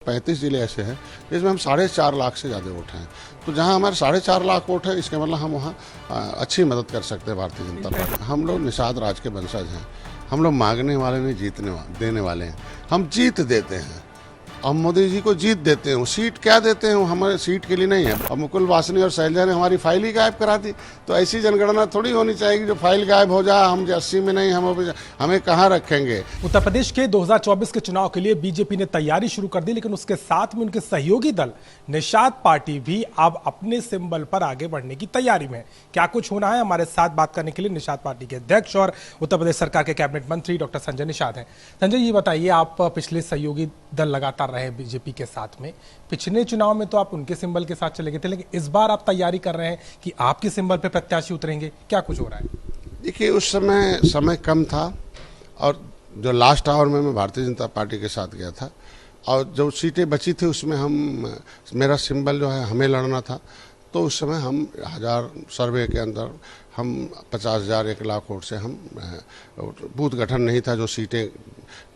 35 जिले ऐसे हैं जिसमें हम 4.5 लाख से ज़्यादा वोट हैं। तो जहां हमारे 4.5 लाख वोट है, इसके मतलब हम वहां अच्छी मदद कर सकते हैं भारतीय जनता पार्टी। हम लोग निषाद राज के वंशज हैं। हम लोग मांगने वाले नहीं, देने वाले हैं। हम जीत देते हैं। हम मोदी जी को जीत देते हैं। सीट क्या देते हैं, हमारे सीट के लिए नहीं है। अब मुकुल वासनी और शैलजा ने हमारी फाइल ही गायब करा दी। तो ऐसी जनगणना थोड़ी होनी चाहिए जो फाइल गायब हो जाए, हम 80 में नहीं, हमें कहाँ रखेंगे। उत्तर प्रदेश के 2024 के चुनाव के लिए बीजेपी ने तैयारी शुरू कर दी, लेकिन उसके साथ में उनके सहयोगी दल निषाद पार्टी भी अब अपने सिंबल पर आगे बढ़ने की तैयारी में है। क्या कुछ होना है, हमारे साथ बात करने के लिए निषाद पार्टी के अध्यक्ष और उत्तर प्रदेश सरकार के कैबिनेट मंत्री डॉक्टर संजय निषाद हैं। संजय, ये बताइए, आप पिछले सहयोगी दल लगातार रहे बीजेपी के साथ में, पिछले चुनाव में तो आप उनके सिंबल के साथ चले गए थे, लेकिन इस बार आप तैयारी कर रहे हैं कि आपके सिंबल पे प्रत्याशी उतरेंगे। क्या कुछ हो रहा है? देखिए, उस समय कम था और जो लास्ट आवर में मैं भारतीय जनता पार्टी के साथ गया था और जो सीटें बची थी उसमें मेरा सिंबल जो है हमें लड़ना था। तो उस समय हम 1000 सर्वे के अंदर हम 50,000 1 लाख वोट से हम बूथ गठन नहीं था। जो सीटें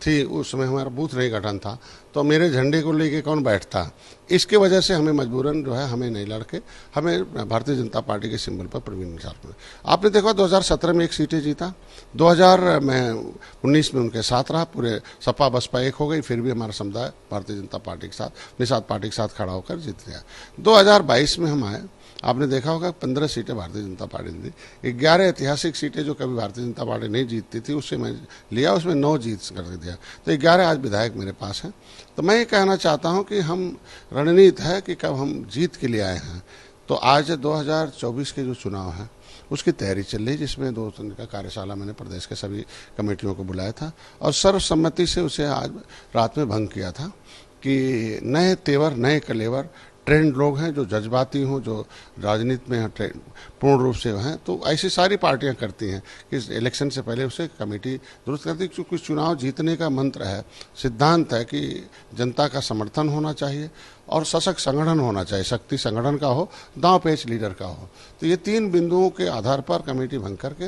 थी उस समय हमारा बूथ नहीं गठन था, तो मेरे झंडे को लेके कौन बैठता। इसके वजह से हमें मजबूरन जो है हमें नहीं लड़के हमें भारतीय जनता पार्टी के सिंबल पर प्रवीण निषाद। आपने देखा 2017 में 1 सीटें जीता, 2019 में उनके साथ रहा, पूरे सपा बसपा एक हो गई, फिर भी हमारा समुदाय भारतीय जनता पार्टी के साथ, निषाद पार्टी के साथ खड़ा होकर जीत गया। 2022 में हम आए, आपने देखा होगा 15 सीटें भारतीय जनता पार्टी ने दी। 11 ऐतिहासिक सीटें जो कभी भारतीय जनता पार्टी नहीं जीतती थी उससे मैं लिया, उसमें 9 जीत कर दिया। तो 11 आज विधायक मेरे पास हैं। तो मैं ये कहना चाहता हूं कि हम रणनीति है कि कब हम जीत के लिए आए हैं। तो आज 2024 के जो चुनाव है उसकी तैयारी चल रही, जिसमें 2 दिन का कार्यशाला मैंने प्रदेश के सभी कमेटियों को बुलाया था और सर्वसम्मति से उसे आज रात में भंग किया था कि नए तेवर नए कलेवर ट्रेंड लोग हैं जो जज्बाती हों, जो राजनीति में पूर्ण रूप से हैं। तो ऐसी सारी पार्टियां करती हैं कि इलेक्शन से पहले उसे कमेटी दुरुस्त करती है, क्योंकि चुनाव जीतने का मंत्र है, सिद्धांत है कि जनता का समर्थन होना चाहिए और सशक्त संगठन होना चाहिए। शक्ति संगठन का हो, दांव पेच लीडर का हो। तो ये 3 बिंदुओं के आधार पर कमेटी भंग करके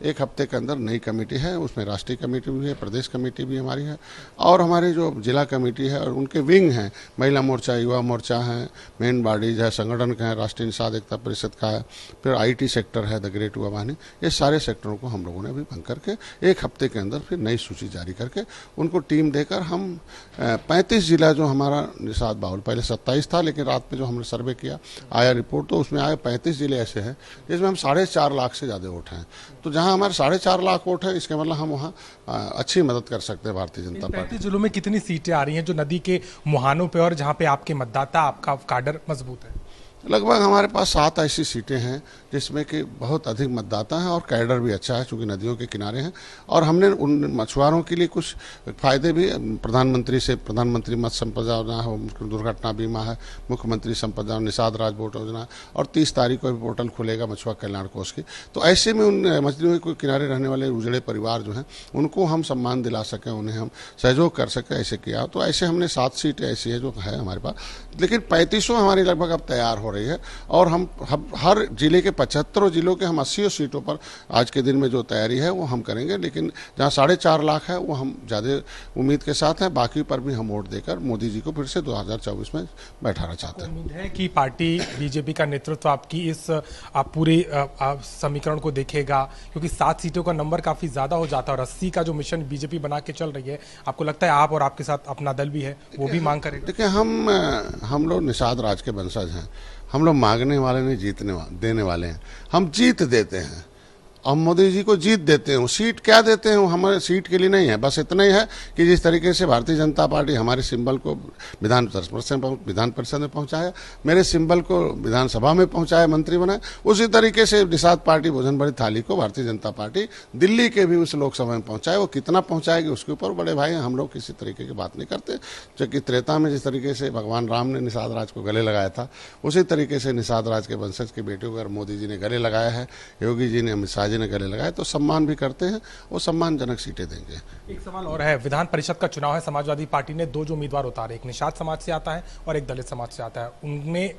1 हफ्ते के अंदर नई कमेटी है, उसमें राष्ट्रीय कमेटी भी है, प्रदेश कमेटी भी हमारी है और हमारी जो जिला कमेटी है और उनके विंग हैं, महिला मोर्चा, युवा मोर्चा है, मेन बॉडीज है, संगठन का है, राष्ट्रीय निषाद एकता परिषद का है, फिर IT सेक्टर है, द ग्रेट युवा वाहिनी। ये सारे सेक्टरों को हम लोगों ने अभी भंग करके 1 हफ्ते के अंदर फिर नई सूची जारी करके उनको टीम देकर हम 35 जिला जो हमारा निषाद बाहुल, पहले 27 था, लेकिन रात में जो हमने सर्वे किया आया रिपोर्ट, तो उसमें आए 35 जिले ऐसे हैं जिसमें हम 4.5 लाख से ज़्यादा वोट हैं। तो जहां हमारे 4.5 लाख वोट है, इसके मतलब हम वहां अच्छी मदद कर सकते हैं भारतीय जनता पार्टी। 35 जिलों में कितनी सीटें आ रही हैं जो नदी के मुहानों पे और जहां पे आपके मतदाता, आपका काडर मजबूत है? लगभग हमारे पास 7 ऐसी सीटें हैं जिसमें कि बहुत अधिक मतदाता हैं और कैडर भी अच्छा है, चूँकि नदियों के किनारे हैं। और हमने उन मछुआरों के लिए कुछ फ़ायदे भी प्रधानमंत्री मत्स्य संपदा योजना है, दुर्घटना बीमा है, मुख्यमंत्री संपदा, निषाद राज बोट योजना, और 30 तारीख को भी पोर्टल खुलेगा मछुआ कल्याण कोष की। तो ऐसे में उन मछलियों के किनारे रहने वाले उजड़े परिवार जो हैं उनको हम सम्मान दिला सकें, उन्हें हम सहयोग कर सकें, ऐसे किया। तो ऐसे हमने 7 सीटें ऐसी है जो है हमारे पास, लेकिन 35 हमारी लगभग अब तैयार हो रही है और हम हर जिले के 75 जिलों के हम 80 सीटों पर आज के दिन में जो तैयारी है वो हम करेंगे। लेकिन जहां 4.5 लाख है वो हम ज़्यादा उम्मीद के साथ हैं, बाकी पर भी हम वोट देकर मोदी जी को फिर से 2024 में बैठाना चाहते हैं। उम्मीद है कि पार्टी बीजेपी का नेतृत्व आपकी इस पूरे समीकरण को देखेगा, क्योंकि 7 सीटों का नंबर काफी ज्यादा हो जाता है और 80 का जो मिशन बीजेपी बना के चल रही है, आपको लगता है आप और आपके साथ अपना दल भी है वो भी मांग करेगा? देखिए, हम लोग निषाद राज के वंशज हैं। हम लोग मांगने वाले नहीं, देने वाले हैं। हम जीत देते हैं। हम मोदी जी को जीत देते हैं। सीट क्या देते हैं, हमारे सीट के लिए नहीं है। बस इतना ही है कि जिस तरीके से भारतीय जनता पार्टी हमारे सिंबल को विधान परिषद में पहुंचाया, मेरे सिंबल को विधानसभा में पहुंचाया, मंत्री बनाए, उसी तरीके से निषाद पार्टी भोजन भरी थाली को भारतीय जनता पार्टी दिल्ली के भी उस लोकसभा में पहुंचाए। वो कितना पहुंचाएगी उसके ऊपर बड़े भाई हैं, हम लोग किसी तरीके की बात नहीं करते। जबकि त्रेता में जिस तरीके से भगवान राम ने निषाद राज को गले लगाया था, उसी तरीके से निषाद राज के वंशज के बेटे को अगर मोदी जी ने गले लगाया है, योगी जी ने, अमित शाह ने गले लगाए, तो सम्मान भी करते हैं, वो सम्मानजनक सीटें देंगे। एक सवाल और है, विधान परिषद का चुनाव है, समाजवादी पार्टी ने 2 जो उम्मीदवार उतारे, एक निषाद समाज से आता है और एक दलित समाज से आता है। उनमें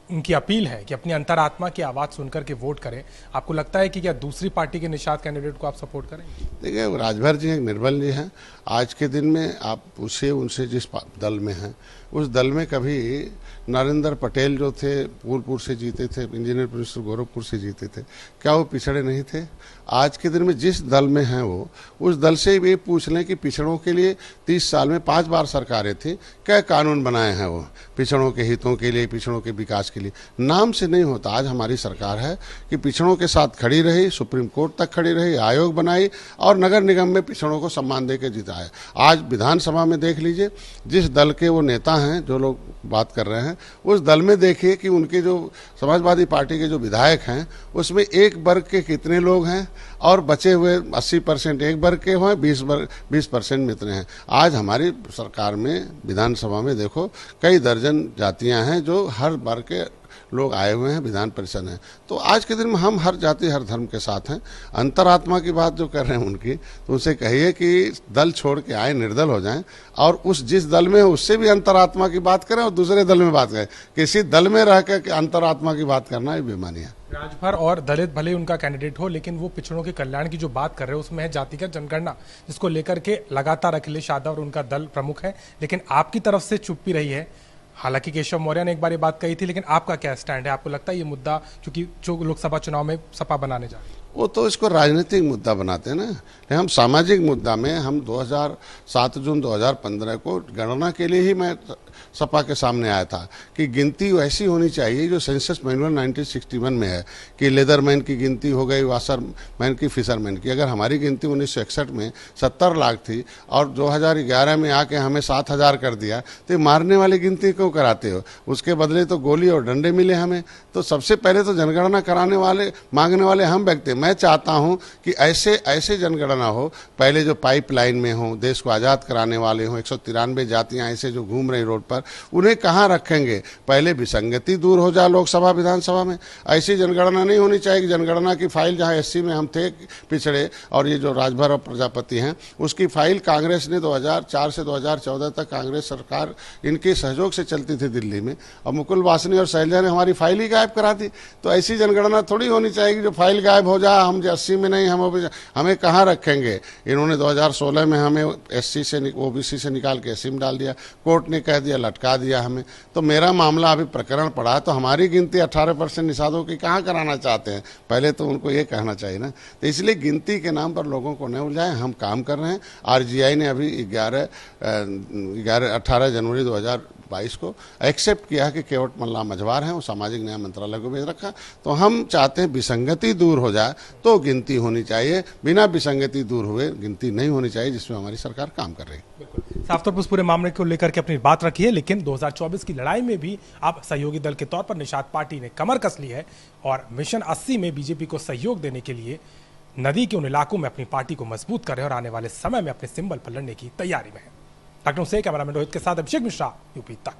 उनकी अपील है कि अपनी अंतरात्मा की आवाज सुनकर के वोट करें, आपको लगता है कि क्या दूसरी पार्टी के निषाद कैंडिडेट को आप सपोर्ट करेंगे? देखिए, राजभर जी हैं, निर्बल जी हैं। आज के दिन में आप पूछिए उनसे, जिस दल में हैं उस दल में कभी नरेंद्र पटेल जो थे फूलपुर से जीते थे, इंजीनियर प्रोफेसर गोरखपुर से जीते थे, क्या वो पिछड़े नहीं थे? आज के दिन में जिस दल में हैं वो, उस दल से ये पूछ लें कि पिछड़ों के लिए 30 साल में 5 बार सरकारें थी, क्या कानून बनाए हैं वो पिछड़ों के हितों के लिए, पिछड़ों के विकास के लिए? नाम से नहीं होता। आज हमारी सरकार है कि पिछड़ों के साथ खड़ी रही, सुप्रीम कोर्ट तक खड़ी रही, आयोग बनाई और नगर निगम में पिछड़ों को सम्मान देकर जिताया। आज विधानसभा में देख लीजिए, जिस दल के वो नेता हैं, जो लोग बात कर रहे हैं, उस दल में देखिए कि उनके जो समाजवादी पार्टी के जो विधायक हैं उसमें एक वर्ग के कितने लोग हैं और बचे हुए 80% एक वर्ग के हैं, 20% मित्र हैं। आज हमारी सरकार में विधानसभा में देखो कई दर्जन जातियां हैं जो हर वर्ग के लोग आए हुए हैं, विधान परिषद हैं। तो आज के दिन में हम हर जाति हर धर्म के साथ हैं। अंतरात्मा की बात जो कर रहे हैं उनकी, तो उनसे कहिए कि दल छोड़ के आए, निर्दल हो जाएं और उस जिस दल में है उससे भी अंतरात्मा की बात करें और दूसरे दल में बात करें। किसी दल में रह कर अंतरात्मा की बात करना ये बेईमानी है। राजभर और दलित भले उनका कैंडिडेट हो, लेकिन वो पिछड़ों के कल्याण की जो बात कर रहे हैं उसमें है जातिगत जनगणना, जिसको लेकर के लगातार अखिलेश यादव और उनका दल प्रमुख है, लेकिन आपकी तरफ से चुप्पी रही है। हालांकि केशव मौर्य ने एक बार ये बात कही थी, लेकिन आपका क्या स्टैंड है? आपको लगता है ये मुद्दा, क्योंकि जो लोकसभा चुनाव में सपा बनाने जा रही है, वो तो इसको राजनीतिक मुद्दा बनाते हैं ना। हम सामाजिक मुद्दा में, हम 7 जून 2015 को गणना के लिए ही मैं सपा के सामने आया था कि गिनती वैसी होनी चाहिए जो सेंसस मैनुअल 1961 में है कि लेदरमैन की गिनती हो गई, वाशरमैन की, फिशरमैन की। अगर हमारी गिनती 1961 में 70 लाख थी और 2011 में आके हमें 7,000 कर दिया, तो मारने वाली गिनती क्यों कराते हो? उसके बदले तो गोली और डंडे मिले हमें। तो सबसे पहले तो जनगणना कराने वाले, मांगने वाले हम व्यक्ति। मैं चाहता हूं कि ऐसे जनगणना हो, पहले जो पाइपलाइन में हो, देश को आज़ाद कराने वाले हों, 193 जातियां ऐसे जो घूम रही रोड पर, उन्हें कहाँ रखेंगे? पहले विसंगति दूर हो जाए लोकसभा विधानसभा में। ऐसी जनगणना नहीं होनी चाहिए कि जनगणना की फाइल जहाँ 80 में हम थे पिछड़े, और ये जो राजभर और प्रजापति हैं उसकी फाइल कांग्रेस ने 2004 से 2014 तक कांग्रेस सरकार इनके सहयोग से चलती थी दिल्ली में, और मुकुल वासनी और शैलजा ने हमारी फाइल ही गायब करा दी। तो ऐसी जनगणना थोड़ी होनी चाहिए जो फाइल गायब हो जाए, हम 80 में नहीं, हमें कहाँ रखेंगे? इन्होंने 2016 में हमें SC से, OBC से निकाल के SC में डाल दिया, कोर्ट ने कह दिया, लटका दिया हमें। तो मेरा मामला अभी प्रकरण पड़ा है, तो हमारी गिनती 18% निषादों की कहाँ कराना चाहते हैं? पहले तो उनको ये कहना चाहिए ना। तो इसलिए गिनती के नाम पर लोगों को न उलझाएं, हम काम कर रहे हैं। RGI ने अभी 18 जनवरी 2022 को एक्सेप्ट किया कि केवट मल्ला मझवार हैं, वो सामाजिक न्याय मंत्रालय को भेज रखा। तो हम चाहते हैं विसंगति दूर हो जाए तो गिनती होनी चाहिए, बिना विसंगति दूर हुए गिनती नहीं होनी चाहिए, जिसमें हमारी सरकार काम कर रही है। बिल्कुल साफ तौर पर उस पूरे मामले को लेकर के अपनी बात रखी है, लेकिन 2024 की लड़ाई में भी आप सहयोगी दल के तौर पर निषाद पार्टी ने कमर कस ली है और मिशन 80 में बीजेपी को सहयोग देने के लिए नदी के उन इलाकों में अपनी पार्टी को मजबूत कर रहे हैं और आने वाले समय में अपने सिंबल पर लड़ने की तैयारी में है। लखनऊ से कैमरामैन रोहित के साथ अभिषेक मिश्रा, यूपी तक।